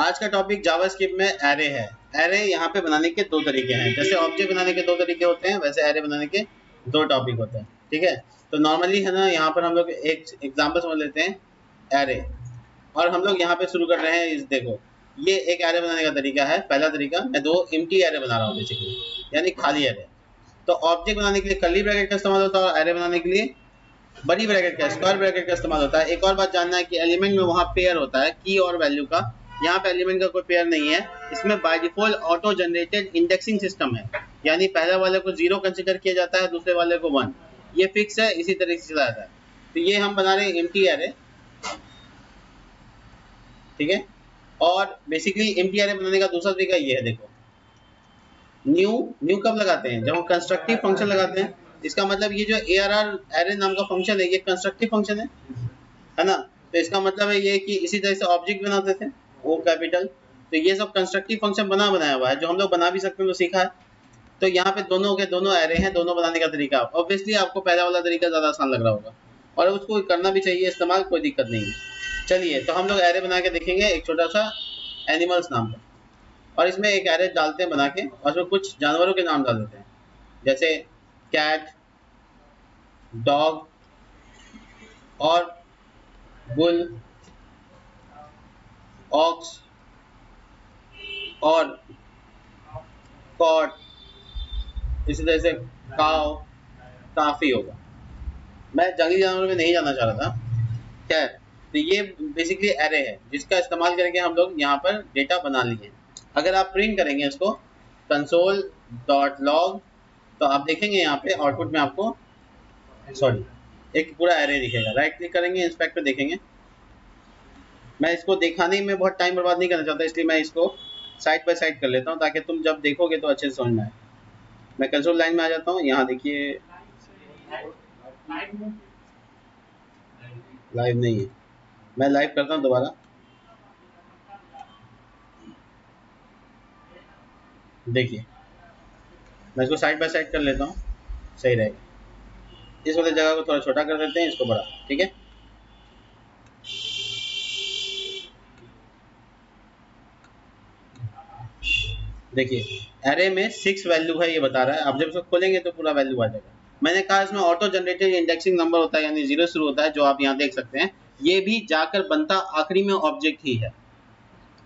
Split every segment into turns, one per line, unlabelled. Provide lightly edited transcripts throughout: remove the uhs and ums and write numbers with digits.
आज का topic JavaScript में एरे है। एरे यहाँ पे बनाने के दो तरीके हैं, जैसे ऑब्जेक्ट बनाने के दो तरीके होते हैं वैसे एरे बनाने के दो टॉपिक होते हैं। ठीक है, तो नॉर्मली है ना, यहाँ पर हम लोग एक एग्जांपल समझ लेते हैं एरे, और हम लोग यहाँ पे शुरू कर रहे हैं। इस देखो, ये एक एरे बनाने का तरीका है। पहला तरीका, मैं दो एम्प्टी एरे बना रहा हूँ बेसिकली, यानी खाली एरे। तो ऑब्जेक्ट बनाने के लिए कर्ली ब्रैकेट का इस्तेमाल होता है और एरे बनाने के लिए बड़ी ब्रैकेट का, स्क्वायर ब्रैकेट का इस्तेमाल होता है। एक और बात जानना है कि एलिमेंट में वहाँ पेयर होता है की और वैल्यू का। यहाँ पे एलिमेंट का कोई पेयर नहीं है। इसमें by default auto generated indexing system है, यानी पहले वाले को 0 कंसीडर किया जाता है, दूसरे वाले को 1। ये फिक्स है, इसी तरीके से चला जाता है। तो ये हम बना रहे हैं एम्प्टी एरे, ठीक है। और बेसिकली एम्प्टी एरे बनाने का दूसरा तरीका ये है, देखो न्यू कब लगाते हैं, जब हम कंस्ट्रक्टिव फंक्शन लगाते हैं। इसका मतलब ये जो ARR एरे नाम का फंक्शन है, ये कंस्ट्रक्टिव फंक्शन है ना। तो इसका मतलब है ये कि इसी तरह से ऑब्जेक्ट बनाते थे ओ कैपिटल। तो ये सब कंस्ट्रक्टिव फंक्शन बनाया हुआ है, जो हम लोग बना भी सकते हैं, तो सीखा है। तो यहाँ पे दोनों के दोनों एरे हैं, दोनों बनाने का तरीका। ऑब्वियसली आपको पहला वाला तरीका ज़्यादा आसान लग रहा होगा, और उसको करना भी चाहिए इस्तेमाल, कोई दिक्कत नहीं है। चलिए, तो हम लोग एरे बना के देखेंगे एक छोटा सा एनिमल्स नाम का, और इसमें एक एरे डालते हैं बना के, और उसमें कुछ जानवरों के नाम डाल देते हैं, जैसे कैट, डॉग और बुल, ऑक्स और कॉट, इसी तरह से काव, काफी होगा। मैं जंगली जानवरों में नहीं जाना चाह रहा था। खैर, तो ये बेसिकली एरे है जिसका इस्तेमाल करके हम लोग यहाँ पर डेटा बना लिए। अगर आप प्रिंट करेंगे इसको console.log, तो आप देखेंगे यहाँ पे आउटपुट में आपको एक पूरा एरे दिखेगा। राइट क्लिक करेंगे, इंस्पेक्ट पे देखेंगे। मैं इसको दिखाने में बहुत टाइम बर्बाद नहीं करना चाहता, इसलिए मैं इसको साइड बाय साइड कर लेता हूँ, ताकि तुम जब देखोगे तो अच्छे से समझ में आए। मैं कंसोल लाइन में आ जाता हूँ। यहाँ देखिए, लाइव नहीं है, मैं लाइव करता हूँ दोबारा। देखिए, मैं इसको साइड बाय साइड कर लेता हूँ, सही रहेगा। इस वाली जगह को थोड़ा छोटा कर देते हैं, इसको बड़ा, ठीक है। देखिए, एरे में 6 वैल्यू है, ये बता रहा है। आप जब इसको खोलेंगे तो पूरा वैल्यू आ जाएगा। मैंने कहा इसमें ऑटो जनरेटेड इंडेक्सिंग नंबर होता है, यानी 0 शुरू होता है, जो आप यहाँ देख सकते हैं। ये भी जाकर बनता आखिरी में ऑब्जेक्ट ही है।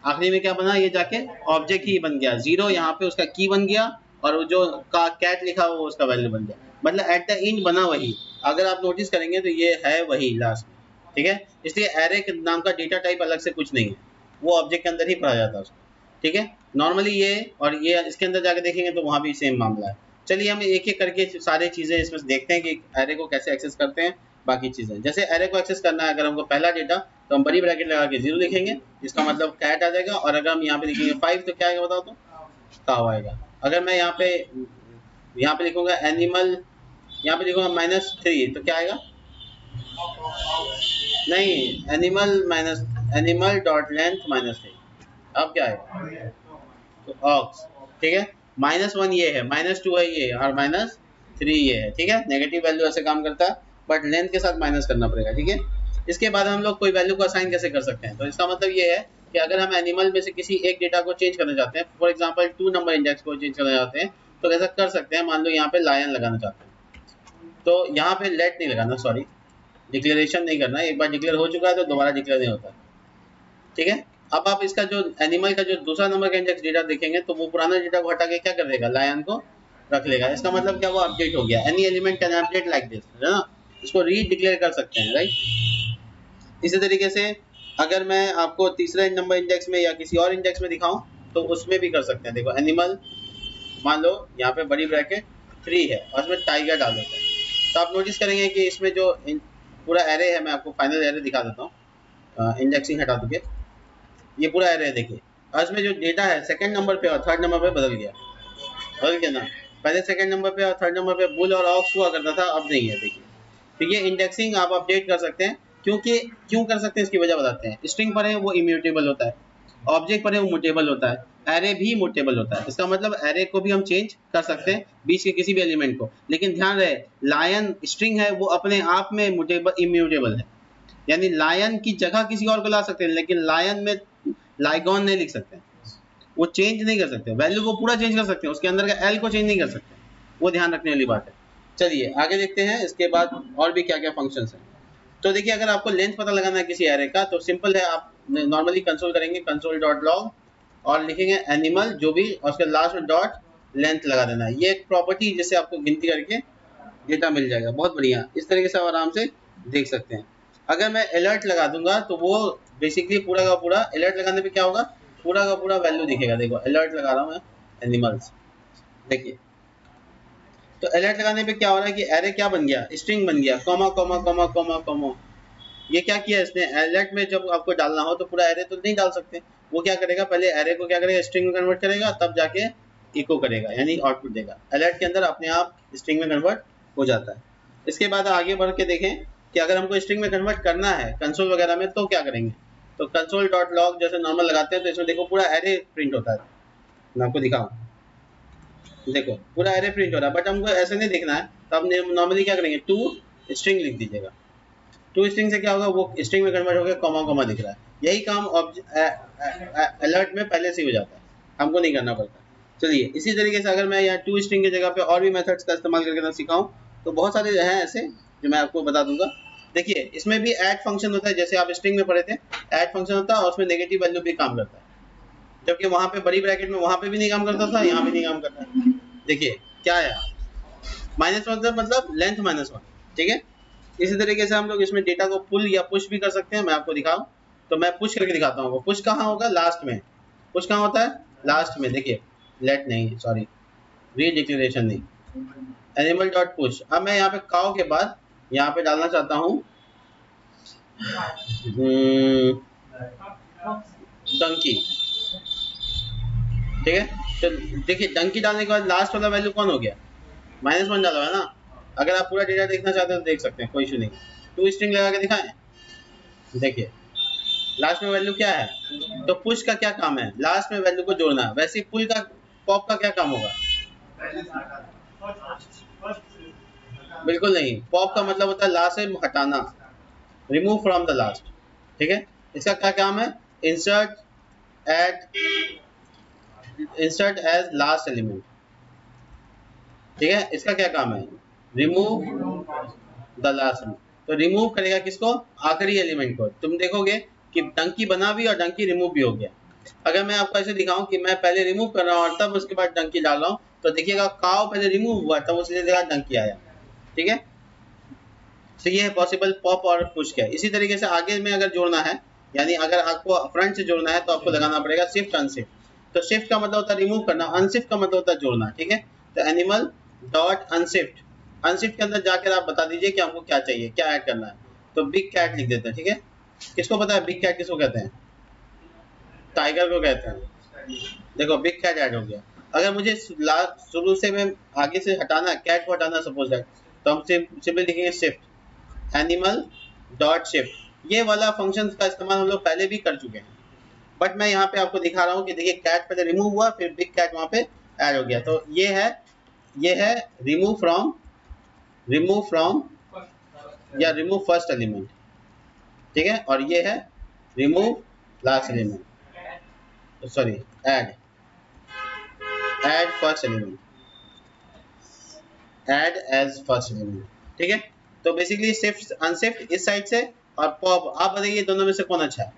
आखिरी में क्या बना, ये जाके ऑब्जेक्ट ही बन गया। 0 यहाँ पे उसका की बन गया, और जो कैट लिखा हुआ वो उसका वैल्यू बन गया। मतलब एट द एंड बना वही। अगर आप नोटिस करेंगे तो ये है वही लास्ट में, ठीक है। इसलिए एरे के नाम का डेटा टाइप अलग से कुछ नहीं है, वो ऑब्जेक्ट के अंदर ही पढ़ा जाता है उसको, ठीक है। नॉर्मली ये और ये इसके अंदर जाके देखेंगे तो वहाँ भी सेम मामला है। चलिए, हम एक एक करके सारी चीज़ें इसमें देखते हैं कि एरे को कैसे एक्सेस करते हैं। बाकी चीज़ें, जैसे एरे को एक्सेस करना है, अगर हमको पहला डेटा, तो हम बड़ी ब्रैकेट लगा के 0 लिखेंगे, इसका मतलब कैट आ जाएगा। और अगर हम यहाँ पे लिखेंगे 5, तो क्या आएगा बताओ तो, काव आएगा। अगर मैं यहाँ पे लिखूंगा एनिमल, यहाँ पे लिखूंगा -3, तो क्या आएगा, नहीं, एनिमल डॉट लेंथ -3। अब क्या आएगा, तो ऑक्स, ठीक है। -1 ये है, -2 है ये, और -3 ये है, ठीक है। नेगेटिव वैल्यू ऐसे काम करता है, बट लेंथ के साथ माइनस करना पड़ेगा, ठीक है। इसके बाद हम लोग कोई वैल्यू को असाइन कैसे कर सकते हैं, तो इसका मतलब ये है कि अगर हम एनिमल में से किसी एक डेटा को चेंज करना चाहते हैं, फॉर एग्जांपल 2 नंबर इंडेक्स को चेंज करना चाहते हैं, तो कैसा कर सकते हैं। मान लो यहाँ पे लायन लगाना चाहते हैं, तो यहाँ पे लेट नहीं लगाना, सॉरी, डिक्लेरेशन नहीं करना। एक बार डिक्लेयर हो चुका है तो दोबारा डिक्लेयर नहीं होता, ठीक है। अब आप इसका जो एनिमल का जो दूसरा नंबर का इंडेक्स डेटा देखेंगे, तो वो पुराना डेटा को हटा के क्या कर देगा, लायन को रख लेगा। इसका मतलब क्या, वो अपडेट हो गया। Any element can update like this, है ना। इसको री डिक्लेयर कर सकते हैं, राइट। इसी तरीके से अगर मैं आपको तीसरे नंबर इंडेक्स में या किसी और इंडेक्स में दिखाऊं, तो उसमें भी कर सकते हैं। देखो, एनिमल, मान लो यहाँ पे बड़ी ब्रैकेट 3 है, और इसमें टाइगर डाल देते हैं, तो आप नोटिस करेंगे कि इसमें जो पूरा एरे है, मैं आपको फाइनल एरे दिखा देता हूँ, इंडेक्सिंग हटा दूंगे। ये पूरा एरे है, देखिए। और इसमें जो डेटा है सेकंड नंबर पे और थर्ड नंबर पे बदल गया ना। पहले सेकंड नंबर पे और थर्ड नंबर पे बुल और ऑक्स हुआ करता था, अब नहीं है, देखिए। तो ये इंडेक्सिंग आप अपडेट कर सकते हैं, क्योंकि क्यों कर सकते हैं इसकी वजह बताते हैं। स्ट्रिंग पर है वो इम्यूटेबल होता है, ऑब्जेक्ट पर है वो म्यूटेबल होता है, एरे भी म्यूटेबल होता है। इसका मतलब एरे को भी हम चेंज कर सकते हैं, बीच के किसी भी एलिमेंट को। लेकिन ध्यान रहे, लायन स्ट्रिंग है वो अपने आप में इम्यूटेबल है, यानी लायन की जगह किसी और को ला सकते हैं, लेकिन लायन में लाइगॉन नहीं लिख सकते, वो चेंज नहीं कर सकते, वैल्यू को पूरा चेंज कर सकते हैं, उसके अंदर का एल को चेंज नहीं कर सकते, वो ध्यान रखने वाली बात है। चलिए आगे देखते हैं इसके बाद और भी क्या क्या फंक्शंस हैं। तो देखिए अगर आपको लेंथ पता लगाना है किसी एरे का तो सिंपल है, आप नॉर्मली कंसोल करेंगे कंसोल डॉट लॉग और लिखेंगे एनिमल जो भी और उसके लास्ट में डॉट लेंथ लगा देना है। ये एक प्रॉपर्टी जिससे आपको गिनती करके डेटा मिल जाएगा, बहुत बढ़िया। इस तरीके से आप आराम से देख सकते हैं। अगर मैं अलर्ट लगा दूंगा तो वो बेसिकली पूरा का पूरा अलर्ट लगाने पे क्या होगा, पूरा का पूरा वैल्यू दिखेगा। देखो अलर्ट लगा रहा हूँ मैं एनिमल्स, देखिए तो अलर्ट लगाने पे क्या हो रहा है कि एरे क्या बन गया, स्ट्रिंग बन गया, comma comma comma comma comma. ये क्या किया इसने, अलर्ट में जब आपको डालना हो तो पूरा एरे तो नहीं डाल सकते, वो क्या करेगा पहले एरे को क्या करेगा स्ट्रिंग में कन्वर्ट करेगा, तब जाके इको करेगा यानी आउटपुट देगा। अलर्ट के अंदर अपने आप स्ट्रिंग में कन्वर्ट हो जाता है। इसके बाद आगे बढ़ के देखें कि अगर हमको स्ट्रिंग में कन्वर्ट करना है कंसोल वगैरह में तो क्या करेंगे, तो कंसोल डॉट लॉग जैसे नॉर्मल लगाते हैं तो इसमें देखो पूरा एरे प्रिंट होता है। मैं आपको दिखाऊं, देखो पूरा एरे प्रिंट हो रहा है, बट हमको ऐसे नहीं देखना है, तो हम नॉर्मली क्या करेंगे टू स्ट्रिंग लिख दीजिएगा। टू स्ट्रिंग से क्या होगा, वो स्ट्रिंग में कन्वर्ट होकर कॉमा कॉमा दिख रहा है। यही काम अलर्ट में पहले से ही हो जाता है, हमको नहीं करना पड़ता। चलिए इसी तरीके से अगर मैं यहाँ टू स्ट्रिंग की जगह पे और भी मेथड्स का इस्तेमाल करके ना सिखाऊं तो बहुत सारे हैं ऐसे जो मैं आपको बता दूंगा। देखिए इसमें भी ऐड फंक्शन होता है, जैसे आप स्ट्रिंग में पढ़े थे ऐड फंक्शन होता है और उसमें नेगेटिव वैल्यू भी काम करता है, जबकि वहां पे बड़ी ब्रैकेट में वहां पे भी नहीं काम करता था, यहाँ भी नहीं काम करता है। देखिए क्या है -1 मतलब लेंथ -1, ठीक है। इसी तरीके से हम लोग इसमें डेटा को पुल या पुश भी कर सकते हैं। मैं आपको दिखाऊं तो मैं पुश करके दिखाता हूँ। पुश कहाँ होगा, लास्ट में। पुश कहाँ होता है, लास्ट में। देखिए लेट नहीं, सॉरी रीडिक्लेरेशन नहीं, एनिमल डॉट पुश। अब मैं यहाँ पे काउ के बाद यहाँ पे डालना चाहता हूँ डंकी, ठीक है। तो देखिए डंकी डालने के बाद लास्ट वाला वैल्यू कौन हो गया, -1 डाला है ना। अगर आप पूरा डेटा देखना चाहते हैं तो देख सकते हैं, कोई इशू नहीं। टू स्ट्रिंग लगा के दिखाएं, देखिए लास्ट में वैल्यू क्या है। तो पुश का क्या काम है, लास्ट में वैल्यू को जोड़ना है। वैसे ही पुल का पॉप का क्या काम होगा, बिल्कुल नहीं। पॉप का मतलब होता है लास्ट से हटाना, रिमूव फ्रॉम द लास्ट, ठीक है। इसका क्या काम है, इंसर्ट एज लास्ट एलिमेंट, ठीक है। इसका क्या काम है, रिमूव द लास्ट। तो रिमूव करेगा किसको, आखिरी एलिमेंट को। तुम देखोगे कि डंकी बना भी और डंकी रिमूव भी हो गया। अगर मैं आपको ऐसे दिखाऊं कि मैं पहले रिमूव कर रहा हूं और तब उसके बाद डंकी डाल रहा हूं तो देखिएगा काव पहले रिमूव हुआ तब उसके जगह डंकी आया, ठीक है। तो ये है पॉसिबल पॉप और पुश का। इसी तरीके से आगे में अगर जोड़ना है, यानी अगर आपको फ्रंट से जोड़ना है तो आपको लगाना पड़ेगा शिफ्ट अनशिफ्ट। तो शिफ्ट का मतलब होता है रिमूव करना, अनशिफ्ट का मतलब होता है जोड़ना, ठीक है। तो एनिमल डॉट अनशिफ्ट, अनशिफ्ट के अंदर जाकर आप बता दीजिए कि हमको क्या चाहिए, क्या ऐड करना है। तो बिग कैट लिख देते हैं, ठीक है। किसको पता है बिग कैट किसको कहते हैं, टाइगर को कहते हैं। देखो बिग कैट ऐड हो गया। अगर मुझे शुरू से मैं आगे से हटाना है, कैट को हटाना सपोज दैट, तो हम सिंपल लिखेंगे शिफ्ट एनिमल डॉट शिफ्ट। ये वाला फंक्शन का इस्तेमाल हम लोग पहले भी कर चुके हैं, बट मैं यहाँ पे आपको दिखा रहा हूँ कि देखिए कैट पहले रिमूव हुआ फिर बिग कैट वहाँ पे ऐड हो गया। तो ये है रिमूव फ्रॉम या रिमूव फर्स्ट एलिमेंट, ठीक है। और ये है remove last element, sorry add first element, add as first element, ठीक है। तो बेसिकली शिफ्ट अनशिफ्ट इस साइड से और पॉप। आप बताइए दोनों में से कौन अच्छा है,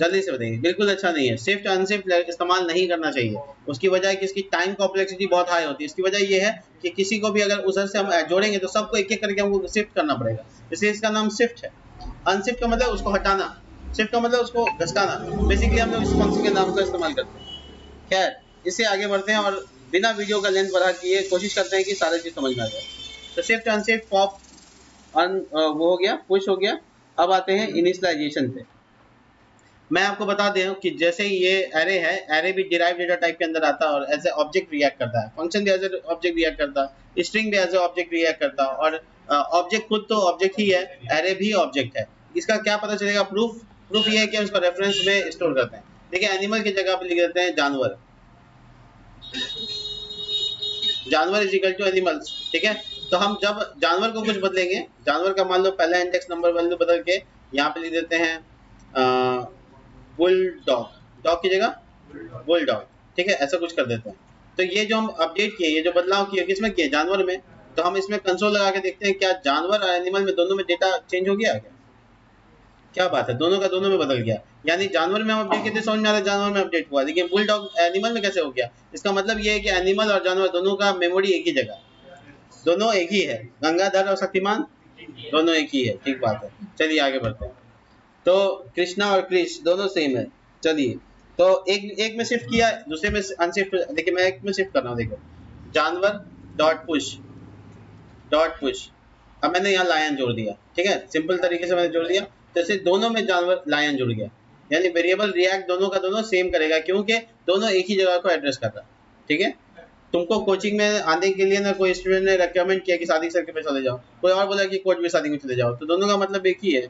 जल्दी से बताइए। बिल्कुल अच्छा नहीं है, शिफ्ट अनशिफ्ट इस्तेमाल नहीं करना चाहिए। उसकी वजह है कि इसकी टाइम कॉम्प्लेक्सिटी बहुत हाई होती है। इसकी वजह ये है कि किसी को भी अगर उधर से हम जोड़ेंगे तो सबको एक एक करके हमको शिफ्ट करना पड़ेगा, इसलिए इसका नाम शिफ्ट है। अनशिफ्ट का मतलब उसको हटाना, शिफ्ट का मतलब उसको घसकाना। बेसिकली हम लोग इस फंक्शन के नाम का इस्तेमाल करते हैं। खैर इससे आगे बढ़ते हैं और बिना वीडियो का लेंथ बढ़ा किए कोशिश करते हैं कि सारी चीज समझ में आ जाए। तो शिफ्ट अनशिफ्ट पॉप वो हो गया, पुश हो गया। अब आते हैं इनिशियलाइजेशन पे। मैं आपको बता दूं कि जैसे ये एरे है, एरे भी डिराइव डेटा टाइप के अंदर आता है और एज ए ऑब्जेक्ट रिएक्ट करता है। फंक्शन भी एज ए ऑब्जेक्ट रिएक्ट करता है, स्ट्रिंग भी एज ए ऑब्जेक्ट रिएक्ट करता है और ऑब्जेक्ट खुद तो ऑब्जेक्ट ही है, एरे भी ऑब्जेक्ट है। इसका क्या पता चलेगा, प्रूफ ये है कि उसको रेफरेंस में स्टोर करते हैं। देखिए एनिमल की जगह पे लिख देते हैं जानवर, जानवर इज इक्वल टू एनिमल्स, ठीक है। तो हम जब जानवर को कुछ बदलेंगे, जानवर का मान लो पहला इंडेक्स नंबर वैल्यू बदल के यहाँ पे लिख देते हैं बुलडॉग, डॉग की जगह बुलडॉग, ठीक है, ऐसा कुछ कर देते हैं। तो ये जो हम अपडेट किए, ये जो बदलाव किए, किसमें किए, जानवर में, तो हम इसमें कंसोल लगा के देखते हैं क्या जानवर और एनिमल में दोनों में डेटा चेंज हो गया क्या? क्या बात है, दोनों का दोनों में बदल गया। यानी जानवर में हम अपडेट किए थे, समझ में आ रहा है जानवर में अपडेट हुआ, लेकिन बुलडॉग एनिमल में कैसे हो गया? इसका मतलब ये है कि एनिमल और जानवर दोनों का मेमोरी एक ही जगह, दोनों एक ही है, गंगाधर और शक्तिमान दोनों एक ही है, ठीक बात है। चलिए आगे बढ़ते हैं। तो कृष्णा और क्रिश दोनों सेम है। चलिए, तो एक में शिफ्ट किया, दूसरे में अनशिफ्ट, देखिए मैं एक में शिफ्ट कर रहा हूँ, देखो जानवर डॉट पुश, अब मैंने यहाँ लायन जोड़ दिया, ठीक है, सिंपल तरीके से मैंने जोड़ दिया, जैसे दोनों में जानवर लायन जुड़ गया, यानी वेरिएबल रिएक्ट दोनों का दोनों सेम करेगा, क्योंकि दोनों एक ही जगह को एड्रेस कर रहा है, ठीक है। तुमको कोचिंग में आने के लिए ना कोई स्टूडेंट ने रेकमेंड किया कि सादिक सर के पे चले जाओ, कोई और बोला कि कोच भी सादिक में चले जाओ, तो दोनों का मतलब एक ही है,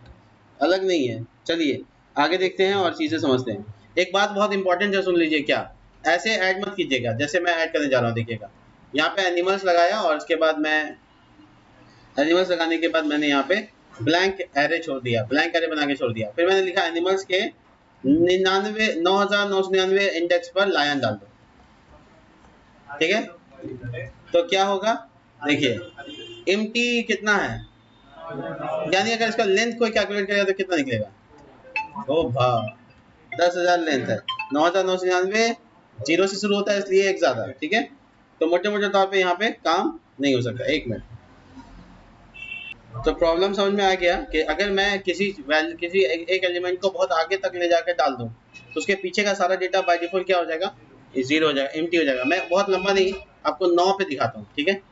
अलग नहीं है। चलिए आगे देखते हैं और चीजें समझते हैं। एक बात बहुत इंपॉर्टेंट है, सुन लीजिए, क्या ऐसे ऐड मत कीजिएगा, जैसे मैं ऐड करने जा रहा हूँ, देखिएगा यहाँ पे एनिमल्स लगाया और उसके बाद मैं एनिमल्स लगाने के बाद मैंने यहाँ पे ब्लैंक एरे छोड़ दिया, ब्लैंक एरे बना के छोड़ दिया, फिर मैंने लिखा एनिमल्स के 9,999 इंडेक्स पर लायन डाल दो, ठीक है। तो क्या होगा, देखिए एम्प्टी कितना है, यानी अगर इसका लेंथ कोई कैलकुलेट करेगा तो कितना निकलेगा, ओ भाव 10,000 लेंथ है, 9,999 जीरो से शुरू होता है इसलिए एक ज्यादा, ठीक है। तो मोटे मोटे तौर पे यहाँ पे काम नहीं हो सकता। एक मिनट, तो प्रॉब्लम समझ में आ गया कि अगर मैं किसी एक एलिमेंट को बहुत आगे तक ले जाकर डाल दूं तो उसके पीछे का सारा डेटा बाय डिफॉल्ट क्या हो जाएगा, जीरो हो जाएगा, एम्प्टी हो जाएगा। मैं बहुत लंबा नहीं, आपको 9 पे दिखाता हूँ, ठीक है।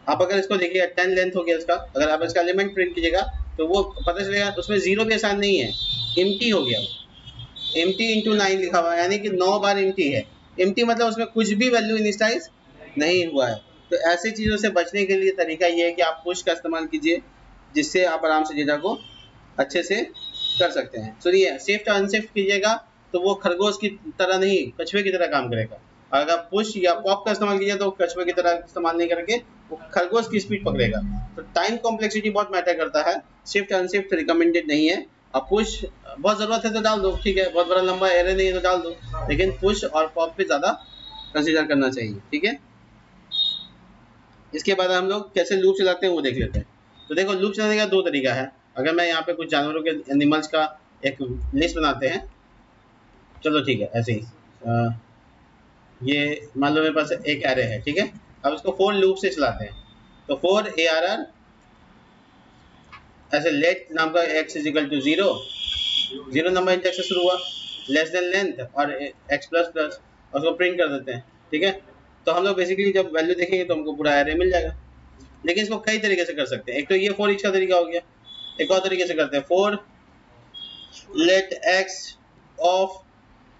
आप अगर इसको देखिएगा 10 लेंथ हो गया इसका, अगर आप इसका एलिमेंट प्रिंट कीजिएगा तो वो पता चलेगा उसमें जीरो भी आसान नहीं है, एम्प्टी हो गया, एम्प्टी इंटू 9 लिखा हुआ है, यानी कि 9 बार एम्प्टी है। एम्प्टी मतलब उसमें कुछ भी वैल्यू इनिशियलाइज नहीं हुआ है। तो ऐसी चीज़ों से बचने के लिए तरीका ये है कि आप पुश का इस्तेमाल कीजिए, जिससे आप आराम से डेटा को अच्छे से कर सकते हैं। सुनिए, शिफ्ट अनशिफ्ट कीजिएगा तो वो खरगोश की तरह नहीं, कछुए की तरह काम करेगा। अगर पुश या पॉप का इस्तेमाल कीजिए तो कछुए की तरह इस्तेमाल नहीं करके वो खरगोश की स्पीड पकड़ेगा। तो टाइम कॉम्प्लेक्सिटी बहुत मैटर करता है, शिफ्ट अनशिफ्ट रिकमेंडेड नहीं है। अब पुश बहुत ज़रूरत है तो डाल दो, ठीक है, बहुत बड़ा लंबा एरे नहीं है तो डाल दो, लेकिन पुश और पॉप पे ज़्यादा कंसिडर करना चाहिए, ठीक है। इसके बाद हम लोग कैसे लूप चलाते हैं वो देख लेते हैं। तो देखो, लूप चलाने का दो तरीका है। अगर मैं यहाँ पे कुछ जानवरों के एनिमल्स का एक लिस्ट बनाते हैं, चलो ठीक है, ऐसे ही ये मान लो मेरे पास एक एरे है, ठीक है। अब इसको फोर लूप से चलाते हैं। तो फोर ARR ऐसे लेट नाम का x is equal to 0, 0 number index से शुरू हुआ, लेस देन लेंथ और x प्लस प्लस, और उसको प्रिंट कर देते हैं, ठीक है। तो हम लोग बेसिकली जब वैल्यू देखेंगे तो हमको पूरा एरे मिल जाएगा। लेकिन इसको कई तरीके से कर सकते हैं। एक तो ये फॉर ईच का तरीका हो गया, एक और तरीके से करते हैं for let x of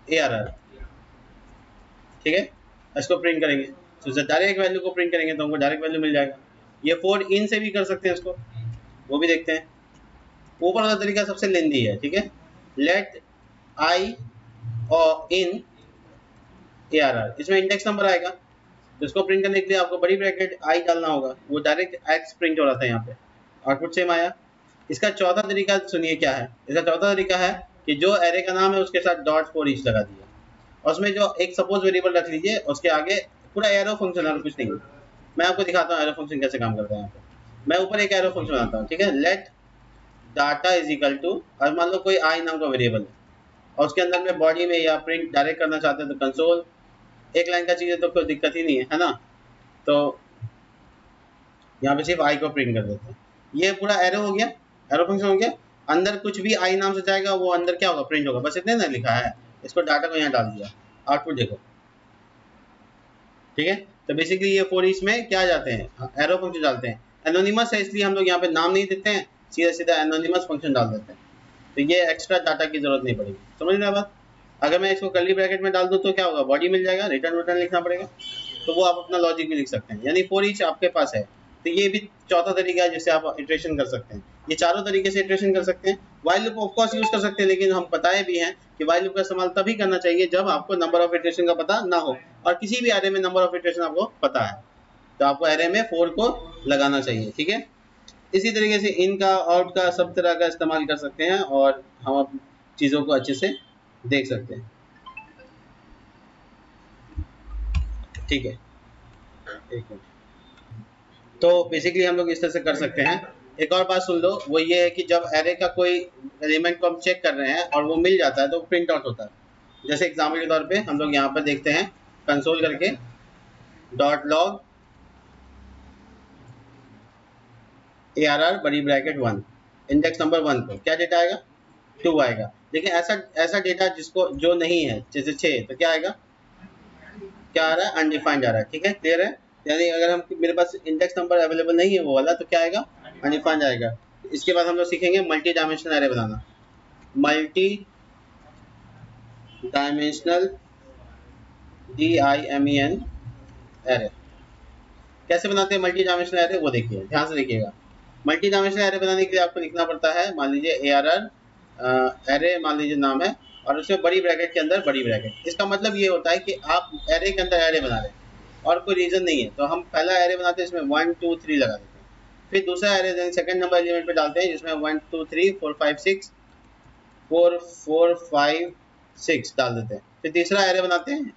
ARR, ठीक है। इसको प्रिंट करेंगे तो डायरेक्ट वैल्यू को प्रिंट करेंगे तो हमको डायरेक्ट वैल्यू मिल जाएगा। ये फॉर इन से भी कर सकते हैं इसको, वो भी देखते हैं। ऊपर वाला तरीका सबसे लेंदी है, ठीक है। लेट आई और इन ARR, इसमें इंडेक्स नंबर आएगा, तो इसको प्रिंट करने के लिए आपको बड़ी ब्रैकेट आई डालना होगा, वो डायरेक्ट एक्स प्रिंट हो रहा था यहाँ पे, आउटपुट सेम आया। इसका चौथा तरीका सुनिए क्या है। इसका चौथा तरीका है कि जो एरे का नाम है उसके साथ डॉट फॉर ईच लगा दिया, और उसमें जो एक सपोज वेरिएबल रख लीजिए, उसके आगे पूरा एरो फंक्शन है, कुछ नहीं। मैं आपको दिखाता हूँ एरो फंक्शन कैसे काम करता है। यहाँ पे मैं ऊपर एक एरो फंक्शन बनाता हूँ, ठीक है। Let data is equal to, और मान लो कोई आई नाम का वेरिएबल है और उसके अंदर में बॉडी में या प्रिंट डायरेक्ट करना चाहते हैं तो कंसोल, एक लाइन का चीज़ है तो कोई दिक्कत ही नहीं है, है ना। तो यहाँ पे सिर्फ आई को प्रिंट कर देते हैं। ये पूरा एरो हो गया, एरो फंक्शन हो गया। अंदर कुछ भी आई नाम से जाएगा वो अंदर क्या होगा, प्रिंट होगा, बस इतने ना लिखा है। इसको डाटा को यहाँ डाल दिया, आउटपुट देखो, ठीक है। तो बेसिकली ये फॉर ईच में क्या जाते हैं, एरो फंक्शन डालते हैं। एनोनिमस है इसलिए हम लोग यहाँ पे नाम नहीं देते हैं, सीधा सीधा एनोनिमस फंक्शन डाल देते हैं। तो ये एक्स्ट्रा डाटा की जरूरत नहीं पड़ेगी, समझ रहे बात। अगर मैं इसको कर्ली ब्रैकेट में डाल दूँ तो क्या होगा, बॉडी मिल जाएगा, रिटर्न लिखना पड़ेगा। तो वो आप अपना लॉजिक भी लिख सकते हैं, यानी फॉर ईच आपके पास है। तो ये भी चौथा तरीका है जिससे आप इटरेशन कर सकते हैं। ये चारों तरीके से इटरेशन कर सकते हैं। While loop of course use कर सकते हैं, लेकिन हम बताए भी हैं कि व्हाइल लूप का इस्तेमाल तभी करना चाहिए जब आपको नंबर ऑफ इटरेशन का पता ना हो, और किसी भी एरे में नंबर ऑफ इटरेशन आपको पता है तो आपको एरे में 4 को लगाना चाहिए, ठीक है। इसी तरीके से इन का, आउट का, सब तरह का इस्तेमाल कर सकते हैं और हम चीज़ों को अच्छे से देख सकते हैं, ठीक है। एक मिनट। तो बेसिकली हम लोग इस तरह से कर सकते हैं। एक और बात सुन लो, वो ये है कि जब एरे का कोई एलिमेंट को हम चेक कर रहे हैं और वो मिल जाता है तो प्रिंट आउट होता है। जैसे एग्जाम्पल के तौर पे हम लोग यहाँ पर देखते हैं, कंसोल करके डॉट लॉग ARR बड़ी ब्रैकेट 1, इंडेक्स नंबर 1 को क्या डेटा आएगा, 2 आएगा। लेकिन ऐसा ऐसा डेटा जिसको जो नहीं है, जैसे 6, तो क्या आएगा, क्या आ रहा है, अनडिफाइंड आ रहा है। ठीक है, क्लियर है। यानी अगर हम मेरे पास इंडेक्स नंबर अवेलेबल नहीं है वो वाला, तो क्या आएगा, अनडिफाइंड आएगा। इसके बाद हम लोग सीखेंगे मल्टी डायमेंशनल एरे बनाना। मल्टी डायमेंशनल DIMEN एरे कैसे बनाते हैं मल्टी डायमेंशनल एरे, वो देखिए, ध्यान से देखिएगा। मल्टी डायमेंशनल एरे बनाने के लिए आपको लिखना पड़ता है, मान लीजिए ARR एरे मान लीजिए नाम है, और उसमें बड़ी ब्रैकेट के अंदर बड़ी ब्रैकेट। इसका मतलब ये होता है कि आप एरे के अंदर एरे बना रहे हैं और कोई रीजन नहीं है, तो हम पहला एरे बनाते हैं, इसमें 1 2 3 लगा देते हैं। फिर दूसरा एरे सेकंड नंबर एलिमेंट पे डालते हैं, जिसमें 1 2 3 4 5 6 4 4 5 6 डाल देते हैं। फिर तीसरा एरे बनाते हैं,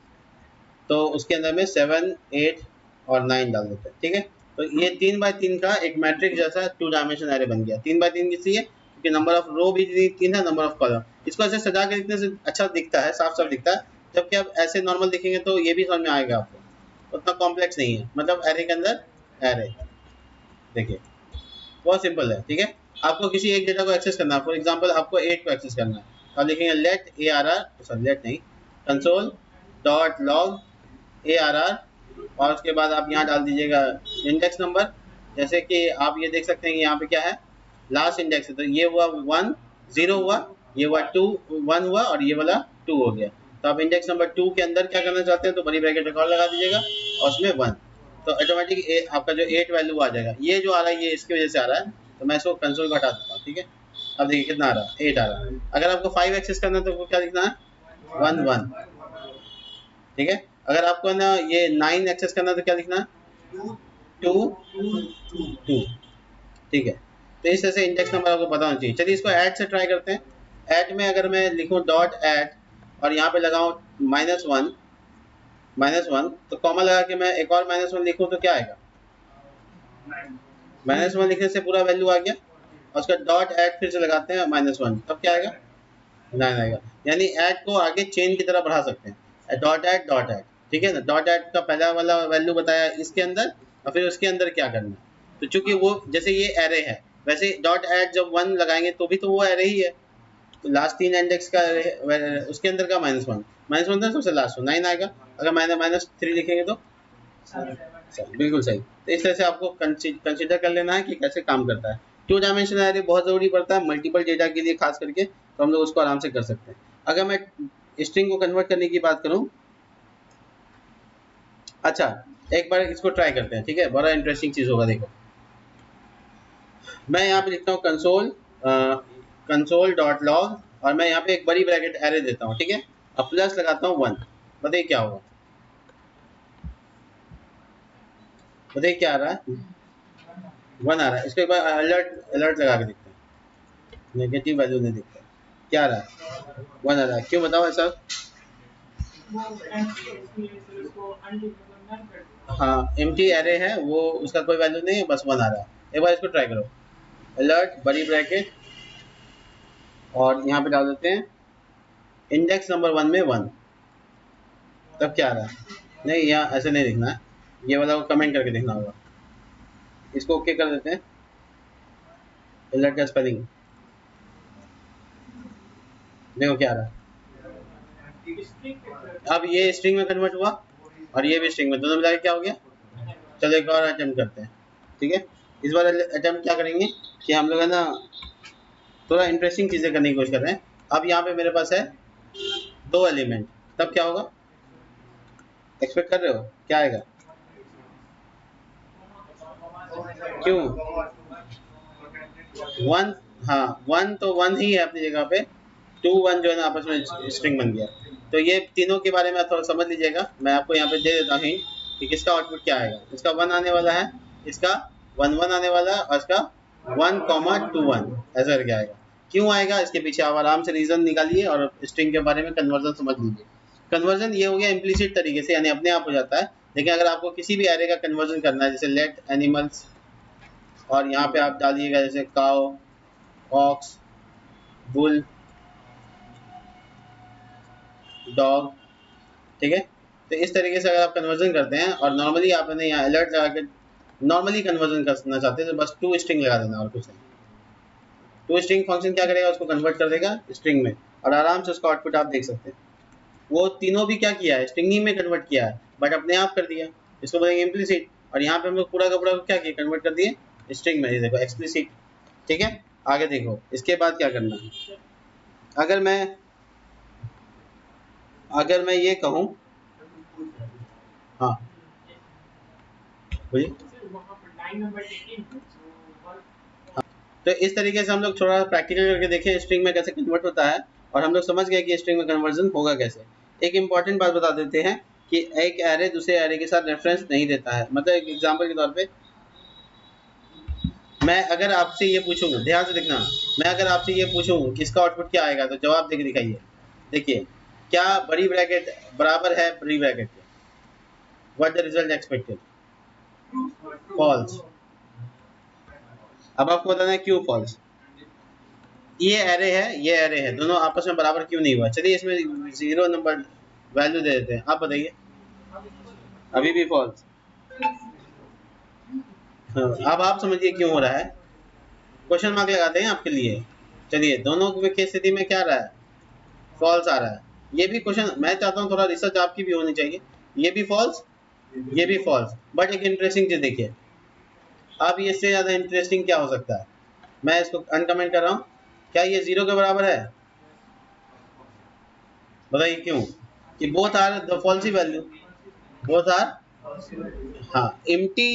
तो उसके अंदर में 7 8 और 9 डाल देते हैं। ठीक है, तो ये 3x3 का एक मैट्रिक्स जैसा 2 डायमेंशन एरे बन गया। 3x3 इसलिए क्योंकि नंबर ऑफ रो भी 3 है, नंबर ऑफ कॉलम। इसको ऐसे सजा के लिखने से अच्छा दिखता है, साफ साफ दिखता है। जबकि आप ऐसे नॉर्मल दिखेंगे तो ये भी समझ में आएगा आपको, उतना कॉम्प्लेक्स नहीं है। मतलब एरे के अंदर एरे, देखिए बहुत सिंपल है। ठीक है, आपको किसी एक डेटा को एक्सेस करना है, फॉर एग्जांपल आपको 8 को एक्सेस करना है, आप लिखेंगे लेट ARR, सॉरी लेट नहीं, कंसोल डॉट लॉग ARR, और उसके बाद आप यहाँ डाल दीजिएगा इंडेक्स नंबर। जैसे कि आप ये देख सकते हैं कि यहाँ पे क्या है, लास्ट इंडेक्स है, तो ये हुआ 1 0 हुआ, ये हुआ 2 1 हुआ, और ये वाला 2 हो गया। तो आप इंडेक्स नंबर 2 के अंदर क्या करना चाहते हैं, तो बड़ी ब्रैकेट रिकॉर्ड लगा दीजिएगा और उसमें 1, तो ऑटोमेटिक आपका जो 8 वैल्यू आ जाएगा। ये जो आ रहा है ये इसकी वजह से आ रहा है, तो मैं इसको कंसोल को हटा देता हूँ। ठीक है, अब देखिए कितना आ रहा है, 8 आ रहा है। अगर आपको 5 एक्सेस करना है तो क्या लिखना है, 1 1। ठीक है, अगर आपको ना ये 9 एक्सेस करना है तो क्या लिखना है, 2 2। ठीक है, तो इस तरह से इंडेक्स नंबर आपको पता होना चाहिए। चलिए इसको ऐड से ट्राई करते हैं। ऐड में अगर मैं लिखूं डॉट ऐड और यहाँ पे लगाऊं -1 तो कॉमा लगा के मैं एक और -1 लिखूं तो क्या आएगा, -1 लिखने से पूरा वैल्यू आ गया, और उसका डॉट ऐड फिर से लगाते हैं -1, तब क्या आएगा, 9 आएगा। यानी ऐड को आगे चेन की तरह बढ़ा सकते हैं, डॉट ऐड डॉट ऐड। ठीक है ना, डॉट ऐड का पहला वाला वैल्यू बताया इसके अंदर, और फिर उसके अंदर क्या करना है। तो चूंकि वो जैसे ये एरे है, वैसे डॉट ऐड जब 1 लगाएंगे तो भी तो वो एरे ही है, तो लास्ट 3 इंडेक्स का उसके अंदर का -1 था, सबसे लास्ट 9 आएगा। अगर मैंने -3 लिखेंगे तो सही, बिल्कुल सही। तो इस तरह से आपको कंसीडर कर लेना है कि कैसे काम करता है। 2 डायमेंशनल एरे बहुत ज़रूरी पड़ता है मल्टीपल डेटा के लिए खास करके, तो हम लोग उसको आराम से कर सकते हैं। अगर मैं स्ट्रिंग को कन्वर्ट करने की बात करूं, अच्छा एक बार इसको ट्राई करते हैं। ठीक है, बड़ा इंटरेस्टिंग चीज़ होगा, देखो मैं यहाँ पे लिखता हूँ कंसोल डॉट लॉग, और मैं यहाँ पे एक बड़ी ब्रैकेट एरे देता हूँ। ठीक है, अब प्लस लगाता हूँ 1, बताइए क्या होगा, बताइए क्या आ रहा है, 1 आ रहा है। इसको एक बार अलर्ट अलर्ट लगा के देखते हैं, नेगेटिव वैल्यू नहीं दिखता, क्या आ रहा है, 1 आ रहा है। क्यों बताओ ऐसा, हाँ एम्प्टी एरे है वो, उसका कोई वैल्यू नहीं है, बस 1 आ रहा है। एक बार इसको ट्राई करो, अलर्ट बड़ी ब्रैकेट, और यहाँ पे डाल देते हैं इंडेक्स नंबर 1 में 1, तब क्या आ रहा है, नहीं यहाँ ऐसे नहीं दिखना है, ये वाला को कमेंट करके देखना होगा। इसको ओके कर देते हैं, अलर्ट का स्पेलिंग देखो क्या आ रहा है। अब ये स्ट्रिंग में कन्वर्ट हुआ और ये भी स्ट्रिंग में, दोनों मिला के क्या हो गया। चलो एक और अटेम्प्ट करते हैं। ठीक है, इस बार अटेम्प्ट क्या करेंगे कि हम लोग है ना थोड़ा इंटरेस्टिंग चीज़ें करने की कोशिश कर रहे हैं। अब यहाँ पे मेरे पास है 2 एलिमेंट, तब क्या होगा, एक्सपेक्ट कर रहे हो क्या आएगा, क्यों 1, हाँ 1 तो 1 ही है अपनी जगह पे, 2 1 जो है ना आपस में स्ट्रिंग बन गया। तो ये तीनों के बारे में थोड़ा समझ लीजिएगा, मैं आपको यहाँ पे दे देता हूँ कि किसका आउटपुट क्या आएगा। इसका 1 आने वाला है, इसका 1 1 आने वाला है, और इसका 1 2 1 ऐसा करके आएगा। क्यों आएगा इसके पीछे आप आराम से रीजन निकालिए और स्ट्रिंग के बारे में कन्वर्जन समझ लीजिए। कन्वर्जन ये हो गया इम्प्लीसिट तरीके से, यानी अपने आप हो जाता है। लेकिन अगर आपको किसी भी एरे का कन्वर्जन करना है, जैसे लेट एनिमल्स, और यहाँ पे आप डालिएगा जैसे काउ, ऑक्स, बुल, डॉग, ठीक है। तो इस तरीके से अगर आप कन्वर्जन करते हैं और नॉर्मली आपने यहाँ अलर्ट लगा के नॉर्मली कन्वर्जन करना चाहते हैं तो बस टू स्ट्रिंग लगा देना और कुछ नहीं। टू स्ट्रिंग फंक्शन क्या करेगा, उसको कन्वर्ट कर देगा स्ट्रिंग में और आराम से उसका आउटपुट आप देख सकते हैं। वो तीनों भी क्या किया है, स्ट्रिंग ही में कन्वर्ट किया है, बट अपने आप कर दिया, इसको बोलेंगे इम्प्लीसिट। और यहाँ पे हम लोग पूरा का पूरा क्या किया, कन्वर्ट कर दिए स्ट्रिंग में, ये देखो एक्सप्लिसिट, ठीक है। आगे देखो इसके बाद क्या करना है। अगर मैं ये कहूँ, हाँ बोलिए। तो इस तरीके से हम लोग थोड़ा प्रैक्टिकल करके देखें स्ट्रिंग में कैसे कन्वर्ट होता है, और हम लोग समझ गए कि स्ट्रिंग में कन्वर्जन होगा कैसे। एक इंपॉर्टेंट बात बता देते हैं कि एक एरे दूसरे एरे के साथ रेफरेंस नहीं देता है। मतलब एक एग्जांपल के तौर पे मैं अगर आपसे ये पूछूंगा, ध्यान से देखना, मैं अगर आपसे ये पूछूं कि इसका आउटपुट क्या आएगा, तो जवाब देके दिखाइए। देखिए, क्या बड़ी ब्रैकेट बराबर है बड़ी ब्रैकेट के, what the result expected, false. अब आपको बताना है क्यों फॉल्स। ये एरे है, ये एरे है, दोनों आपस में बराबर क्यों नहीं हुआ। चलिए इसमें 0 नंबर वैल्यू दे देते हैं, आप बताइए। अभी भी फॉल्स। हाँ, अब आप समझिए क्यों हो रहा है, क्वेश्चन मार्क लगाते हैं आपके लिए। चलिए दोनों की स्थिति में क्या रहा है, फॉल्स आ रहा है। ये भी क्वेश्चन मैं चाहता हूँ थोड़ा रिसर्च आपकी भी होनी चाहिए। ये भी फॉल्स, ये भी फॉल्स, बट एक इंटरेस्टिंग चीज देखिए। अब इससे ज्यादा इंटरेस्टिंग क्या हो सकता है, मैं इसको अनकमेंट कर रहा हूँ। क्या ये 0 के बराबर है, बताइए क्यों। कि both are the falsy value, both are, हाँ, empty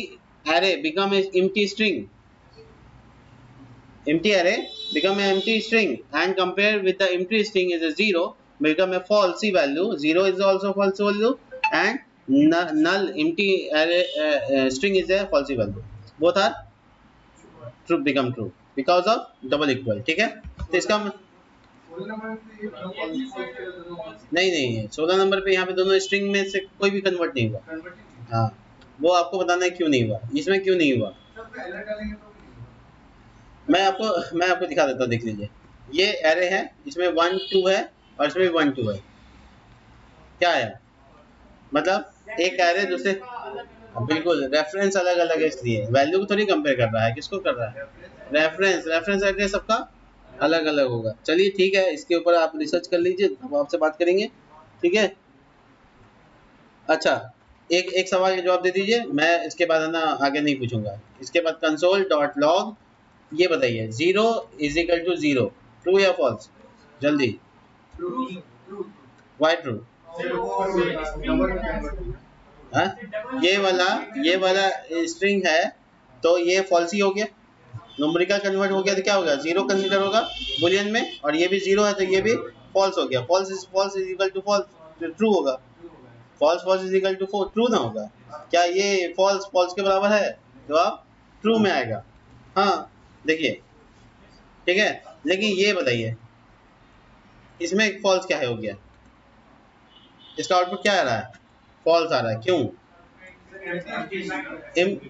array become a empty string, empty array become an empty string, and compared with the empty string is a 0 become a falsy value, 0 is also false value, and null empty array string is a falsy value, both are true become true because of double equal, ठीक है। तो इसका नहीं नहीं, 16 number पे यहाँ पे दोनों स्ट्रिंग में से कोई भी कन्वर्ट नहीं हुआ। हाँ, वो आपको बताना है क्यों नहीं हुआ, इसमें क्यों नहीं हुआ। मैं आपको दिखा देता हूँ, देख लीजिए। ये एरे है, इसमें 1 2 है और इसमें भी 1 2 है। क्या है, मतलब एक एरे दूसरे, बिल्कुल रेफरेंस अलग अलग है, इसलिए वैल्यू को थोड़ी कंपेयर कर रहा है, किसको कर रहा है, रेफरेंस। रेफरेंस एड्रेस सबका अलग अलग होगा। चलिए ठीक है, इसके ऊपर आप रिसर्च कर लीजिए, हम आपसे बात करेंगे, ठीक है। अच्छा, एक एक सवाल का जवाब दे दीजिए, मैं इसके बाद है ना आगे नहीं पूछूंगा। इसके बाद कंसोल डॉट लॉग, ये बताइए 0 इज इक्वल टू 0, ट्रू या फॉल्स, जल्दी। वाई ट्रू, ये वाला स्ट्रिंग है, तो ये फॉल्स ही हो गया। न्यूमेरिकल कन्वर्ट हो गया तो क्या होगा, 0 कंसीडर होगा बुलियन में, और ये भी 0 है तो ये भी फॉल्स हो गया। False is equal to false, तो ट्रू होगा। False false is equal to true ना होगा। क्या ये फॉल्स फॉल्स के बराबर है, जवाब ट्रू में आएगा। हाँ देखिए, ठीक है। लेकिन ये बताइए इसमें फॉल्स क्या है हो गया, इसका आउटपुट क्या आ रहा है, फॉल्स आ रहा है, क्यों।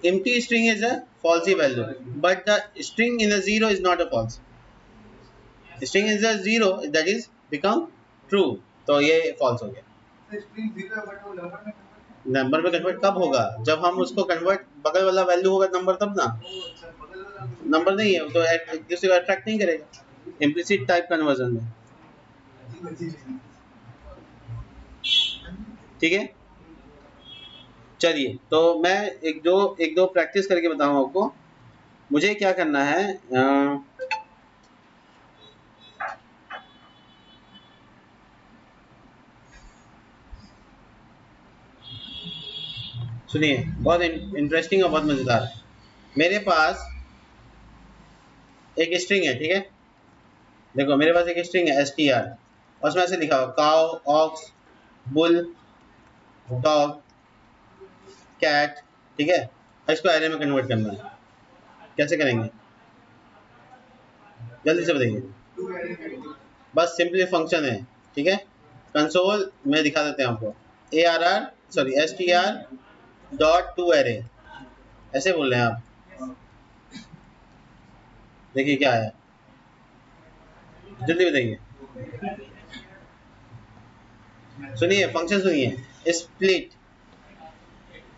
empty string is a falsy value, but the string in a 0 is not a false. String is a 0 that is become true, तो ये false हो गया। नंबर में कन्वर्ट कब होगा, जब हम उसको कन्वर्ट, बगल वाला वैल्यू होगा नंबर तब ना। नंबर नहीं है तो एक दूसरे को अट्रैक्ट नहीं करेगा, इम्प्लिसिट टाइप कन्वर्जन में, ठीक है। चलिए तो मैं एक दो प्रैक्टिस करके बताऊँ आपको। मुझे क्या करना है, सुनिए, बहुत इंटरेस्टिंग और बहुत मजेदार है। मेरे पास एक स्ट्रिंग है, ठीक है। देखो मेरे पास एक स्ट्रिंग है str, और उसमें ऐसे लिखा हुआ cow, ox, bull, dog, cat, ठीक है। और इसको एरे में कन्वर्ट करना है, कैसे करेंगे, जल्दी से बताइए। बस सिंपली फंक्शन है, ठीक है। कंसोल में दिखा देते हैं आपको, str डॉट टू एरे, ऐसे बोल रहे हैं आप। देखिए क्या है, जल्दी बताइए, सुनिए फंक्शन सुनिए,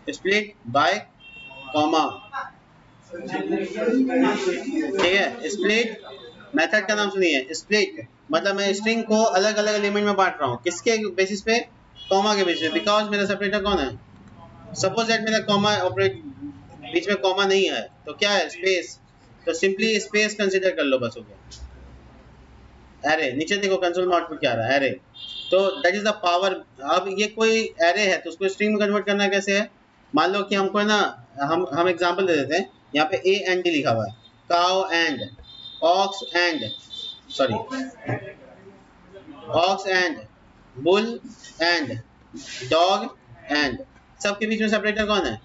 स्प्लिट बाय कॉमा, ठीक है। स्प्लिट मेथड का नाम सुनिए, स्प्लिट मतलब मैं स्ट्रिंग को अलग अलग एलिमेंट में बांट रहा हूँ, किसके बेसिस पे, कॉमा के बेसिस पे, बिकॉज मेरा सेपरेटर कौन है, सपोज दैट मेरा कॉमा ऑपरेट, बीच में कॉमा नहीं है तो क्या है, स्पेस, तो सिंपली स्पेस कंसीडर कर लो, बस हो गया। एरे नीचे देखो कंसोल में आउटपुट क्या आ रहा है, एरे, तो दैट इज द पावर। अब ये कोई एरे है तो उसको स्ट्रिंग में कन्वर्ट करना कैसे है, मान लो कि हमको है ना, हम एग्जांपल दे देते हैं, यहाँ पे ए एंड डी लिखा हुआ है, cow and, ox and, sorry, ox and, bull and, dog and, सबके बीच में सेपरेटर कौन है,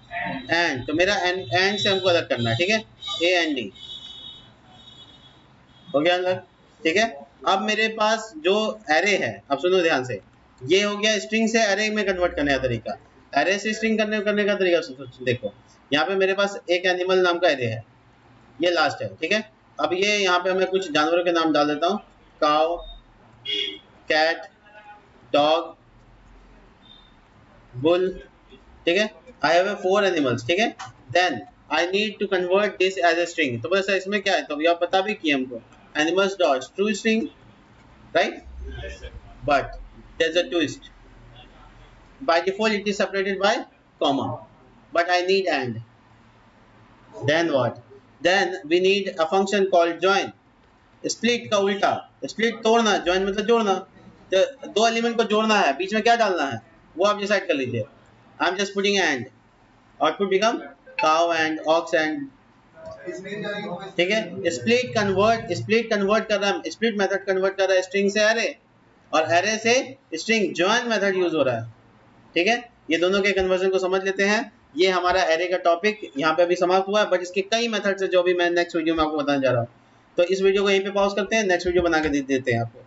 एंड, तो मेरा एंड से हमको अलग करना है, ठीक है, ए एंड डी हो गया अलग, ठीक है। अब मेरे पास जो एरे है, अब सुनो ध्यान से, ये हो गया स्ट्रिंग से एरे में कन्वर्ट करने का तरीका, एरे से स्ट्रिंग करने का तरीका देखो, यहाँ पे मेरे पास एक एनिमल नाम का एरे है, ये लास्ट है, ठीक है। अब ये यहाँ पे मैं कुछ जानवरों के नाम डाल देता हूँ, काउ, कैट, डॉग, बुल, ठीक है, आई हैव 4 एनिमल्स, ठीक है। Then I need to convert this as a string, तो बस इसमें क्या है, तो यह पता भी किया हमको, animals dot true string, right, but there's a twist, by default it is separated by comma, but I need and, then what, then we need a function called join, split का उल्टा, split तोड़ना, join मतलब जोड़ना, तो दो element को जोड़ना है, बीच में क्या डालना है वो आप डिसाइड कर लीजिए, I am just putting and, output become cow and, ox and, ठीक है। स्प्लिट कन्वर्ट कर रहा है, स्प्लिट मेथड कन्वर्ट कर रहा है स्ट्रिंग से एरे, और एरे से स्ट्रिंग जॉइन मेथड यूज हो रहा है, ठीक है। ये दोनों के कन्वर्जन को समझ लेते हैं, ये हमारा एरे का टॉपिक यहाँ पे अभी समाप्त हुआ है, बट इसके कई मेथड्स है जो भी मैं नेक्स्ट वीडियो में आपको बताने जा रहा हूँ। तो इस वीडियो को यहीं पे पॉज करते हैं, नेक्स्ट वीडियो बना के देते हैं आपको।